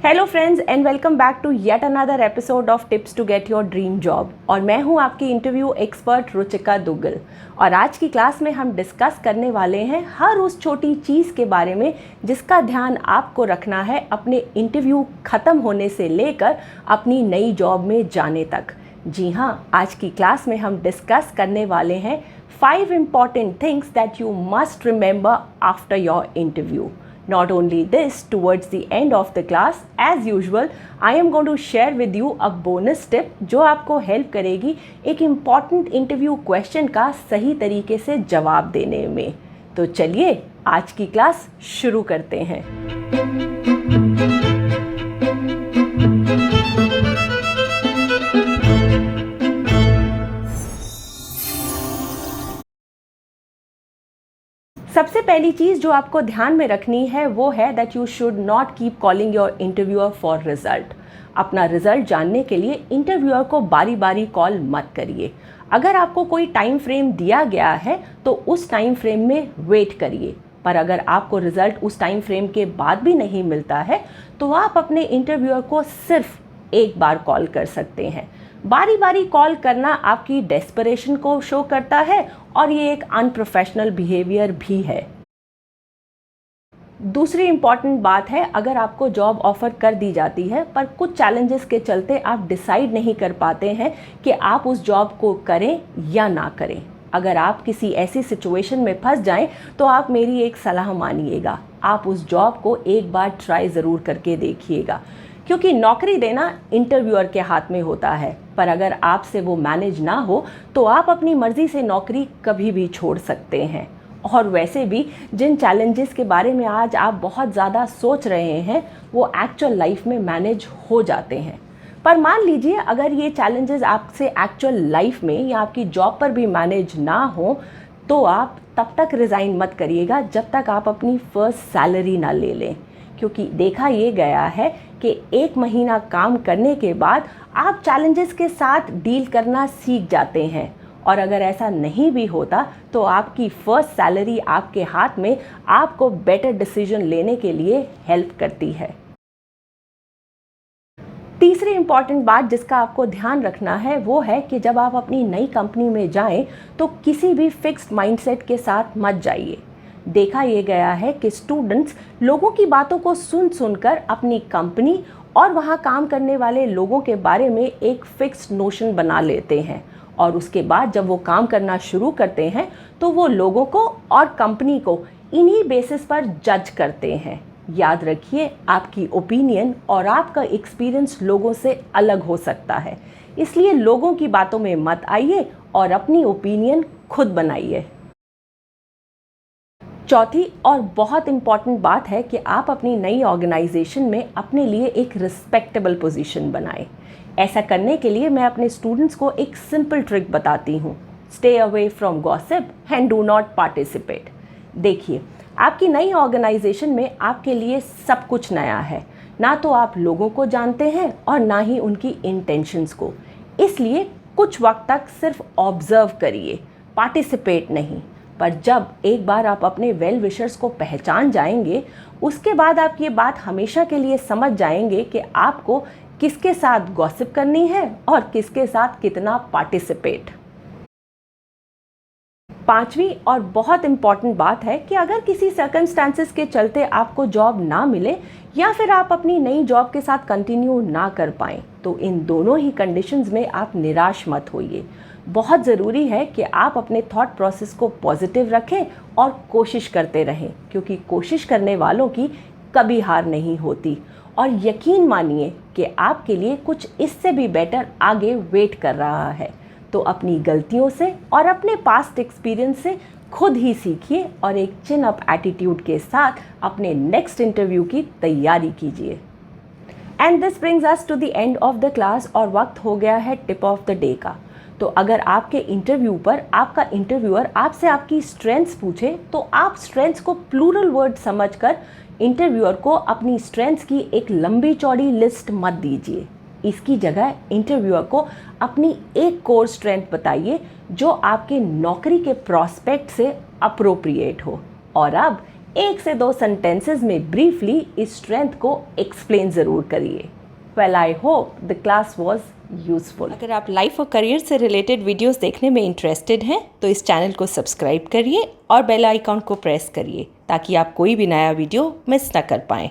Hello friends and welcome back to yet another episode of tips to get your dream job. और मैं हूं आपकी interview expert Ruchika Duggal. और आज की क्लास में हम डिस्कस करने वाले हैं हर उस छोटी चीज़ के बारे में जिसका ध्यान आपको रखना है अपने इंटरव्यू ख़त्म होने से लेकर अपनी नई जॉब में जाने तक। जी हाँ, आज की क्लास में हम डिस्कस करने वाले हैं 5 important things that you must remember after your interview. Not only this, towards the end of the class, as usual, I am going to share with you a bonus tip जो आपको help करेगी एक important interview question का सही तरीके से जवाब देने में। तो चलिए आज की क्लास शुरू करते हैं। सबसे पहली चीज़ जो आपको ध्यान में रखनी है वो है that you should not keep calling your interviewer for result. अपना रिजल्ट जानने के लिए इंटरव्यूअर को बारी बारी कॉल मत करिए। अगर आपको कोई टाइम फ्रेम दिया गया है तो उस टाइम फ्रेम में वेट करिए, पर अगर आपको रिजल्ट उस टाइम फ्रेम के बाद भी नहीं मिलता है तो आप अपने इंटरव्यूअर को सिर्फ एक बार कॉल कर सकते हैं। बारी बारी कॉल करना आपकी डेस्परेशन को शो करता है और ये एक अनप्रोफेशनल बिहेवियर भी है। दूसरी इंपॉर्टेंट बात है, अगर आपको जॉब ऑफर कर दी जाती है पर कुछ चैलेंजेस के चलते आप डिसाइड नहीं कर पाते हैं कि आप उस जॉब को करें या ना करें। अगर आप किसी ऐसी सिचुएशन में फंस जाएं तो आप मेरी एक सलाह मानिएगा, आप उस जॉब को एक बार ट्राई ज़रूर करके देखिएगा, क्योंकि नौकरी देना इंटरव्यूअर के हाथ में होता है, पर अगर आपसे वो मैनेज ना हो तो आप अपनी मर्ज़ी से नौकरी कभी भी छोड़ सकते हैं। और वैसे भी जिन चैलेंजेस के बारे में आज आप बहुत ज़्यादा सोच रहे हैं वो एक्चुअल लाइफ में मैनेज हो जाते हैं। पर मान लीजिए अगर ये चैलेंजेस आपसे एक्चुअल लाइफ में या आपकी जॉब पर भी मैनेज ना हो तो आप तब तक रिज़ाइन मत करिएगा जब तक आप अपनी फर्स्ट सैलरी ना ले लें, क्योंकि देखा ये गया है कि 1 महीना काम करने के बाद आप चैलेंजेस के साथ डील करना सीख जाते हैं। और अगर ऐसा नहीं भी होता तो आपकी फर्स्ट सैलरी आपके हाथ में आपको बेटर डिसीजन लेने के लिए हेल्प करती है। तीसरी इंपॉर्टेंट बात जिसका आपको ध्यान रखना है वो है कि जब आप अपनी नई कंपनी में जाएं तो किसी भी फिक्स्ड माइंडसेट के साथ मत जाइए। देखा ये गया है कि स्टूडेंट्स लोगों की बातों को सुनकर अपनी कंपनी और वहाँ काम करने वाले लोगों के बारे में एक फिक्स्ड नोशन बना लेते हैं और उसके बाद जब वो काम करना शुरू करते हैं तो वो लोगों को और कंपनी को इन्हीं बेसिस पर जज करते हैं। याद रखिए, आपकी ओपिनियन और आपका एक्सपीरियंस लोगों से अलग हो सकता है, इसलिए लोगों की बातों में मत आइए और अपनी ओपिनियन खुद बनाइए। चौथी और बहुत इम्पॉर्टेंट बात है कि आप अपनी नई ऑर्गेनाइजेशन में अपने लिए एक रिस्पेक्टेबल पोजीशन बनाएं। ऐसा करने के लिए मैं अपने स्टूडेंट्स को एक सिंपल ट्रिक बताती हूँ। Stay away from gossip and do not participate. देखिए, आपकी नई ऑर्गेनाइजेशन में आपके लिए सब कुछ नया है, ना तो आप लोगों को जानते हैं और ना ही उनकी इंटेंशंस को, इसलिए कुछ वक्त तक सिर्फ ऑब्जर्व करिए, पार्टिसिपेट नहीं। पर जब एक बार आप अपने वेल विशर्स को पहचान जाएंगे उसके बाद आप ये बात हमेशा के लिए समझ जाएंगे कि आपको किसके साथ गॉसिप करनी है और किसके साथ कितना पार्टिसिपेट। पांचवी और बहुत इम्पॉर्टेंट बात है कि अगर किसी सर्कमस्टांसेस के चलते आपको जॉब ना मिले या फिर आप अपनी नई जॉब के साथ कंटिन्यू ना कर पाएँ तो इन दोनों ही कंडीशंस में आप निराश मत होइए। बहुत ज़रूरी है कि आप अपने थॉट प्रोसेस को पॉजिटिव रखें और कोशिश करते रहें, क्योंकि कोशिश करने वालों की कभी हार नहीं होती। और यकीन मानिए कि आपके लिए कुछ इससे भी बेटर आगे वेट कर रहा है। तो अपनी गलतियों से और अपने पास्ट एक्सपीरियंस से खुद ही सीखिए और एक चिन अप एटीट्यूड के साथ अपने नेक्स्ट इंटरव्यू की तैयारी कीजिए। And this brings us to the end of the class और वक्त हो गया है टिप ऑफ द डे का। तो अगर आपके इंटरव्यू पर आपका इंटरव्यूअर आपसे आपकी स्ट्रेंथ्स पूछे तो आप स्ट्रेंथ्स को प्लूरल वर्ड समझकर इंटरव्यूअर को अपनी स्ट्रेंथ्स की एक लंबी चौड़ी लिस्ट मत दीजिए। इसकी जगह इंटरव्यूअर को अपनी एक कोर स्ट्रेंथ बताइए जो आपके नौकरी के प्रॉस्पेक्ट से अप्रोप्रिएट हो। और अब 1 से 2 सेंटेंसेस में ब्रीफली इस स्ट्रेंथ को एक्सप्लेन ज़रूर करिए। Well, I hope the class was useful. अगर आप लाइफ और करियर से रिलेटेड वीडियोस देखने में इंटरेस्टेड हैं तो इस चैनल को सब्सक्राइब करिए और बेल आइकॉन को प्रेस करिए ताकि आप कोई भी नया वीडियो मिस ना कर पाएँ।